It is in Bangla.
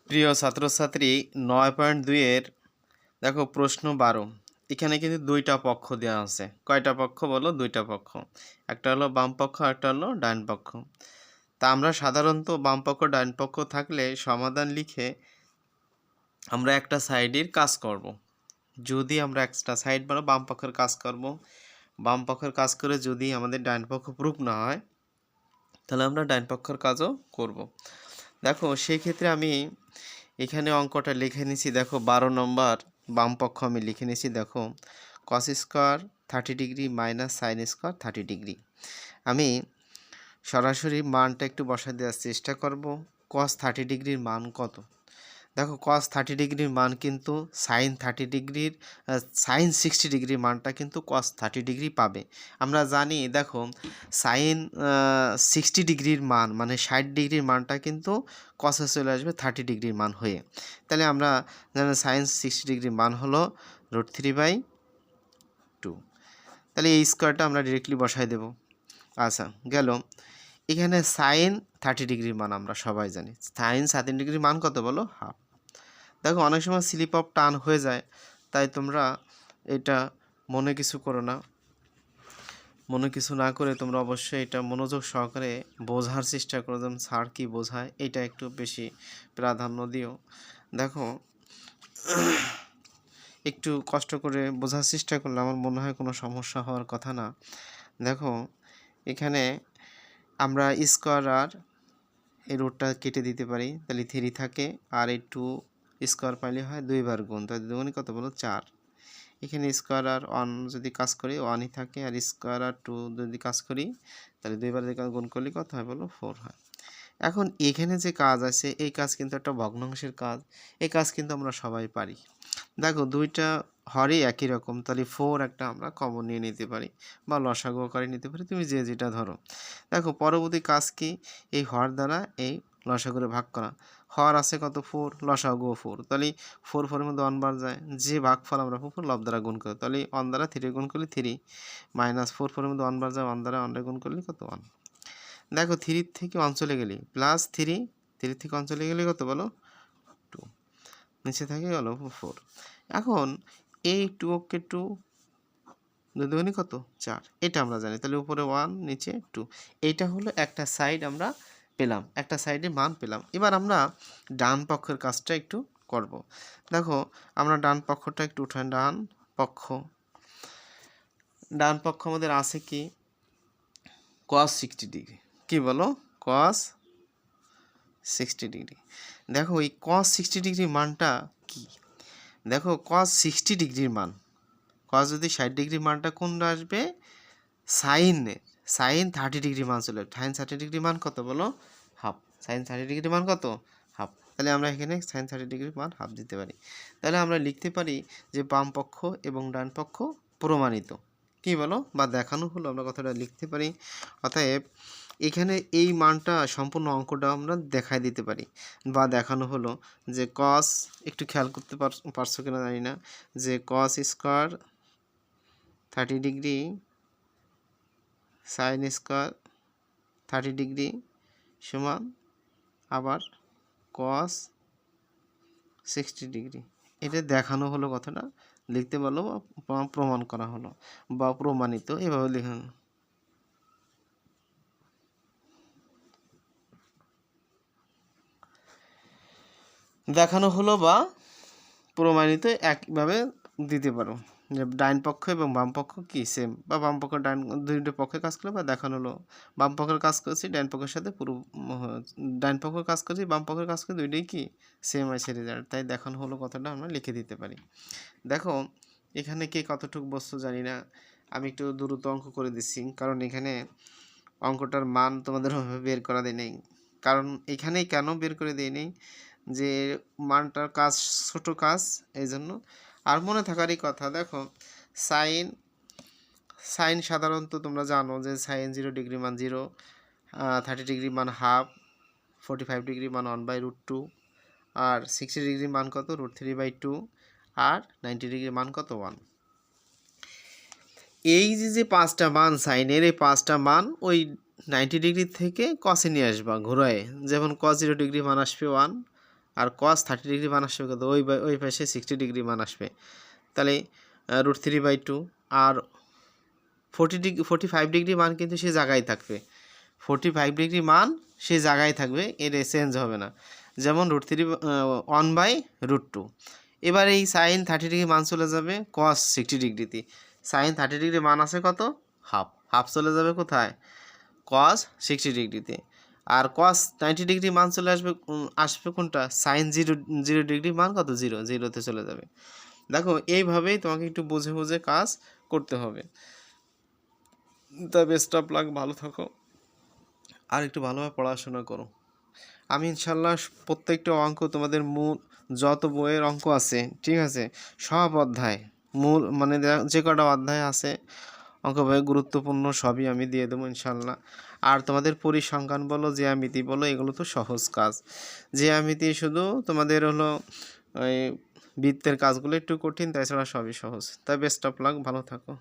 প্রিয় ছাত্রছাত্রী ৯.২ এর দেখো প্রশ্ন ১২। এখানে কিন্তু দুইটা পক্ষ দেওয়া আছে। কয়টা পক্ষ বলো? দুইটা পক্ষ। একটা হলো বাম পক্ষ, একটা হলো ডান পক্ষ। তা আমরা সাধারণত বাম পক্ষ ডান পক্ষ থাকলে সমাধান লিখে আমরা একটা সাইডের কাজ করব। যদি আমরা একটা সাইড মানে বাম পক্ষের কাজ করব, বাম পক্ষের কাজ করে যদি আমাদের ডান পক্ষ প্রুফ না হয় তাহলে আমরা ডান পক্ষের কাজও করব। দেখো সেই ক্ষেত্রে আমি এখানে অঙ্কটা লিখে নিছি। দেখো ১২ নম্বর বাম পক্ষ আমি লিখে নিছি। দেখো cos square 30 degree minus sine square 30 degree. আমি সরাসরি মানটা একটু বসায় দেওয়ার চেষ্টা করব। কস 30 ডিগ্রির মান কত? দেখো কস 30 ডিগ্রির মান কিন্তু সাইন 30 ডিগ্রির সাইন 60 ডিগ্রির মানটা কিন্তু কস 30 ডিগ্রি পাবে। আমরা জানি দেখো সাইন 60 ডিগ্রির মান মানে 60 ডিগ্রির মানটা কিন্তু কসে চলে আসবে 30 ডিগ্রির মান হয়ে। তাহলে আমরা জানি সাইন 60 ডিগ্রির মান হলো √3/2। তাহলে এই স্কোয়ারটা আমরা ডিরেক্টলি বসাই দেব। আচ্ছা গেল। এখানে সাইন 30 ডিগ্রির মান আমরা সবাই জানি। সাইন 30 ডিগ্রির মান কত বলো? হাফ। দেখো অনেক সময় স্লিপ অফ টান হয়ে যায়, তাই তোমরা এটা মনে কিছু করো না। মনে কিছু না করে তোমরা অবশ্যই এটা মনোযোগ সহকারে বোঝার চেষ্টা করো, যেন স্যার কী বোঝায় এটা একটু বেশি প্রাধান্য দিও। দেখো একটু কষ্ট করে বোঝার চেষ্টা করলে আমার মনে হয় কোনো সমস্যা হওয়ার কথা না। দেখো এখানে আমরা স্কোয়ার আর এই রুটটা কেটে দিতে পারি, তাহলে 3 থাকে, আর এই 2 স্কোয়ার পাইলে হয় 2 বার গুণ, তাহলে দুগুণে কত বলো? 4। এখানে স্কোয়ার আর 1 যদি কাজ করি 1ই থাকে, আর স্কোয়ার আর 2 যদি কাজ করি তাহলে 2 বার গুণ করলে কত হয় বলো? 4 হয়। এখন এখানে যে কাজ আছে এই কাজ কিন্তু একটা ভগ্নাংশের কাজ, এই কাজ কিন্তু আমরা সবাই পারি। দেখো দুইটা হরই একই রকম, তাহলে 4 একটা আমরা কমন নিয়ে নিতে পারি বা লসাগু আকারে নিতে পারি, তুমি যে যেটা ধরো। দেখো পরবর্তী কাজ কি? এই হর দ্বারা এই লসাগুরে ভাগ করা। হর আছে কত? 4, লসাগুও 4, তাহলে 4 4 এর মধ্যে 1 বার যায়, যে ভাগফল আমরা 4 লব দ্বারা গুণ করি, তাহলে 1 দ্বারা 3 গুণ করলে 3 মাইনাস 4 4 এর মধ্যে 1 বার যায়, 1 দ্বারা 1 গুণ করলে কত? 1। দেখো 3 থেকে 1 চলে গেলে প্লাস 3, 3 থেকে 1 চলে গেলে কত বলো? 2, নিচে থাকে গেল 4। এখন এই 2 কে 2 দুগুণে কত? 4, এটা আমরা জানি, তাহলে উপরে 1 নিচে 2। এইটা হলো একটা সাইড আমরা পেলাম, একটা সাইডের মান পেলাম। এবার আমরা ডান পক্ষের কাজটা একটু করব। দেখো আমরা ডান পক্ষটা একটু উঠাই। ডান পক্ষ আমাদের আছে কি? cos 60 degree. কি বলো? cos 60 degree. দেখো এই cos 60 ডিগ্রির মানটা কি? দেখো cos 60 ডিগ্রির মান, cos যদি 60 ডিগ্রির মানটা কোনটা আসবে? সাইন 30 ডিগ্রি মান চলে। সাইন 30 ডিগ্রি মান কত বলো? হাফ। সাইন 30 ডিগ্রি মান কত? হাফ। তাহলে আমরা এখানে সাইন 30 ডিগ্রি মান হাফ দিতে পারি। তাহলে আমরা লিখতে পারি যে বাম পক্ষ এবং ডান পক্ষ প্রমাণিত। কি বলো? বা দেখানো হলো, আমরা কথাটা লিখতে পারি। অতএব এখানে এই মানটা সম্পূর্ণ অঙ্কটা আমরা দেখাই দিতে পারি বা দেখানো হলো যে কস, একটু খেয়াল করতে পারছো কিনা জানি না, যে cos square 30 degree sine square 30 degree সমান আবার কস 60 ডিগ্রি। এটা দেখানো হলো, কথাটা লিখতে পারলো বা প্রমাণ করা হলো বা প্রমাণিত, এভাবে লিখুন। দেখানো হলো বা প্রমাণিত একইভাবে দিতে পারো, যে ডাইন পক্ষ এবং বাম পক্ষ কি সেম, বা বাম পক্ষ ডাইন দুইটা পক্ষে কাজ করে, বা দেখানো হলো বাম পক্ষের কাজ করছি ডাইন পক্ষের সাথে পুরো ডাইন পক্ষের কাজ করছি বাম পক্ষের কাজ করে, দুইটাই কি সেম আছে রেজাল্ট, তাই দেখানো হলো কথাটা আমরা লিখে দিতে পারি। দেখো এখানে কে কতটুকু বস্তু জানি না, আমি একটু দ্রুত অঙ্ক করে দিচ্ছি, কারণ এখানে অঙ্কটার মান তোমাদের বের করা দেয় নেই। কারণ এখানেই কেন বের করে দেয় নেই, যে মানটার কাজ ছোট কাজ, এই জন্য। আর মনে থাকারই কথা, দেখো সাইন সাধারণত তোমরা জানো যে সাইন 0 ডিগ্রি মান 0, 30 ডিগ্রি মান হাফ, 45 ডিগ্রি মান 1/√2, আর 60 ডিগ্রি মান কত? √3/2, আর 90 ডিগ্রি মান কত? 1। এই যে পাঁচটা মান সাইনের, এই পাঁচটা মান ওই 90 ডিগ্রি থেকে কসে নিয়ে আসবা ঘোরায়, যেমন cos 0 ডিগ্রি মান আসবে 1, আর cos 30° মান আসবে কত, ওই পাশে 60° মান আসবে। তাহলে √3/2 আর 45° মান কিন্তু সে জায়গায় থাকবে, 45° মান সে জায়গায় থাকবে, এর চেঞ্জ হবে না। যেমন √1/√2। এবার এই sin 30° মান চলে যাবে cos 60°তে। sin 30° মান আছে কত, হাফ চলে যাবে কোথায়, cos 60°তে। আর cos 90° মান চলে আসবে কোনটা, sin 0° মান কত, 0তে চলে যাবে। দেখো এইভাবেই তোমাকে একটু বুঝে বুঝে কাজ করতে হবে। তা বেস্ট অফ লাক, ভালো থাকো আর একটু ভালোভাবে পড়াশোনা করো। আমি ইনশাল্লাহ প্রত্যেকটা অঙ্ক তোমাদের মূল যত বইয়ের অঙ্ক আছে, ঠিক আছে, সব অধ্যায় মূল মানে যে কটা অধ্যায় আছে অঙ্ক বই গুরুত্বপূর্ণ সবই আমি দিয়ে দেবো ইনশাল্লাহ। আর তোমাদের পরিসংখ্যান বলো, জ্যামিতি বলো, এগুলো তো সহজ কাজ। জ্যামিতি শুধু তোমাদের হলো ওই বৃত্তের কাজগুলো একটু কঠিন, তাছাড়া সবই সহজ। তাই বেস্ট অফ লাক, ভালো থাকো।